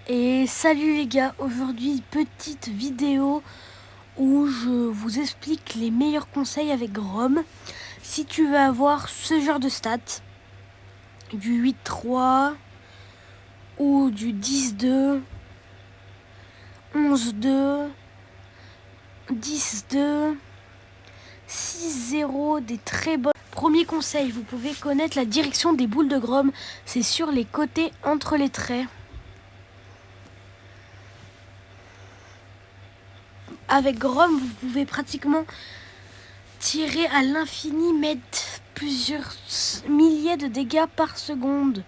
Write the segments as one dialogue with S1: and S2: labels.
S1: Et salut les gars, aujourd'hui petite vidéo où je vous explique les meilleurs conseils avec Grom. Si tu veux avoir ce genre de stats, du 8-3 ou du 10-2, 11-2, 10-2, 6-0, des très bonnes. Premier conseil, vous pouvez connaître la direction des boules de Grom, c'est sur les côtés entre les traits. Avec Grom, vous pouvez pratiquement tirer à l'infini, mettre plusieurs milliers de dégâts par seconde.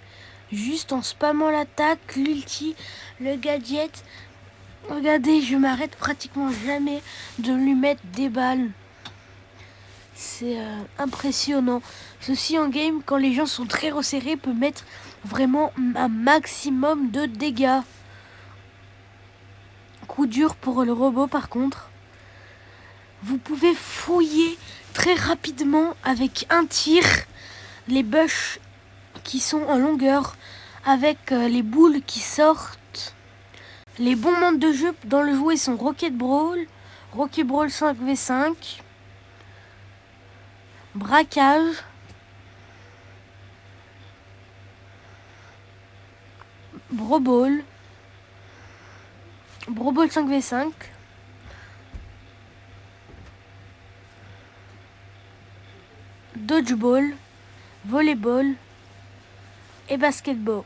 S1: Juste en spammant l'attaque, l'ulti, le gadget. Regardez, je m'arrête pratiquement jamais de lui mettre des balles. C'est impressionnant. Ceci en game, quand les gens sont très resserrés, peut mettre vraiment un maximum de dégâts. Coup dur pour le robot par contre. Vous pouvez fouiller très rapidement avec un tir les bush qui sont en longueur, avec les boules qui sortent. Les bons mondes de jeu dans le jouet sont Rocket Brawl 5v5, Braquage, Brawl Ball 5v5, Dodgeball, Volleyball et Basketball.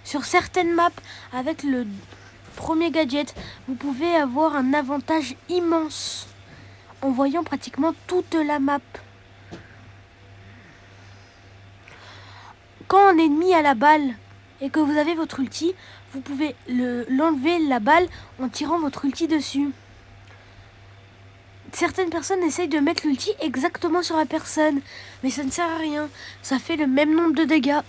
S1: Sur certaines maps, avec le premier gadget, vous pouvez avoir un avantage immense en voyant pratiquement toute la map. Quand un ennemi a la balle et que vous avez votre ulti, vous pouvez l'enlever la balle en tirant votre ulti dessus. Certaines personnes essayent de mettre l'ulti exactement sur la personne, mais ça ne sert à rien, ça fait le même nombre de dégâts.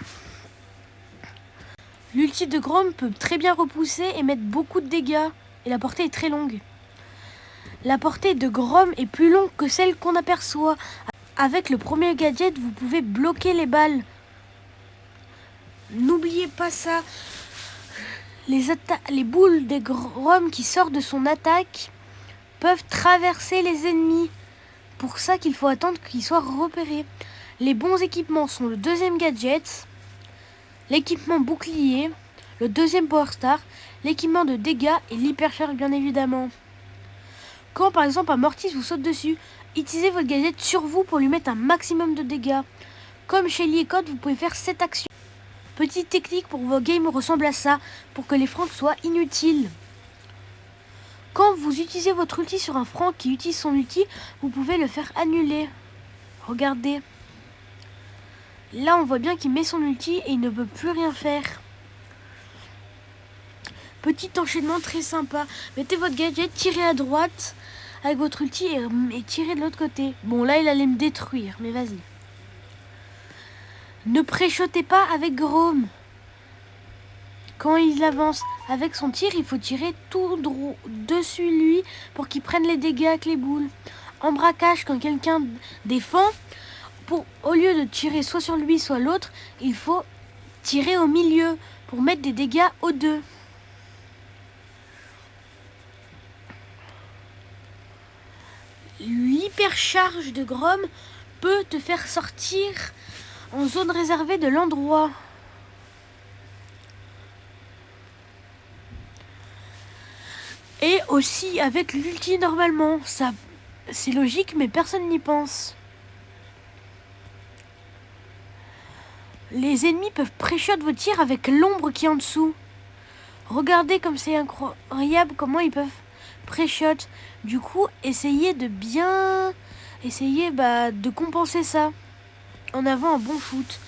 S1: L'ulti de Grom peut très bien repousser et mettre beaucoup de dégâts, et la portée est très longue. La portée de Grom est plus longue que celle qu'on aperçoit. Avec le premier gadget, vous pouvez bloquer les balles. N'oubliez pas ça. Les boules de Grom qui sortent de son attaque peuvent traverser les ennemis. Pour ça qu'il faut attendre qu'ils soient repérés. Les bons équipements sont le deuxième gadget, l'équipement bouclier, le deuxième power star, l'équipement de dégâts et l'hypercharge bien évidemment. Quand par exemple un Mortis vous saute dessus, utilisez votre gadget sur vous pour lui mettre un maximum de dégâts. Comme chez Lee et Code, vous pouvez faire cette action. Petite technique pour vos games ressemble à ça, pour que les francs soient inutiles. Quand vous utilisez votre ulti sur un franc qui utilise son ulti, vous pouvez le faire annuler. Regardez. Là, on voit bien qu'il met son ulti et il ne peut plus rien faire. Petit enchaînement très sympa. Mettez votre gadget, tirez à droite avec votre ulti et tirez de l'autre côté. Bon, là, il allait me détruire, mais vas-y. Ne préchotez pas avec Grom. Quand il avance avec son tir, il faut tirer tout droit dessus lui pour qu'il prenne les dégâts avec les boules. En braquage, quand quelqu'un défend, au lieu de tirer soit sur lui, soit l'autre, il faut tirer au milieu pour mettre des dégâts aux deux. L'hypercharge de Grom peut te faire sortir en zone réservée de l'endroit. Et aussi avec l'ulti normalement, ça c'est logique mais personne n'y pense. Les ennemis peuvent pré-shot vos tirs avec l'ombre qui est en dessous. Regardez comme c'est incroyable comment ils peuvent pré-shot. Du coup, essayez de compenser ça en avant un bon shoot.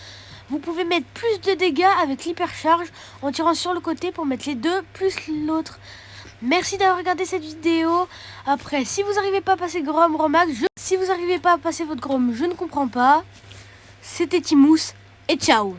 S1: Vous pouvez mettre plus de dégâts avec l'hypercharge en tirant sur le côté pour mettre les deux plus l'autre. Merci d'avoir regardé cette vidéo. Après, si vous n'arrivez pas à passer Grom, Romax, si vous n'arrivez pas à passer votre Grom, je ne comprends pas. C'était Timous et ciao.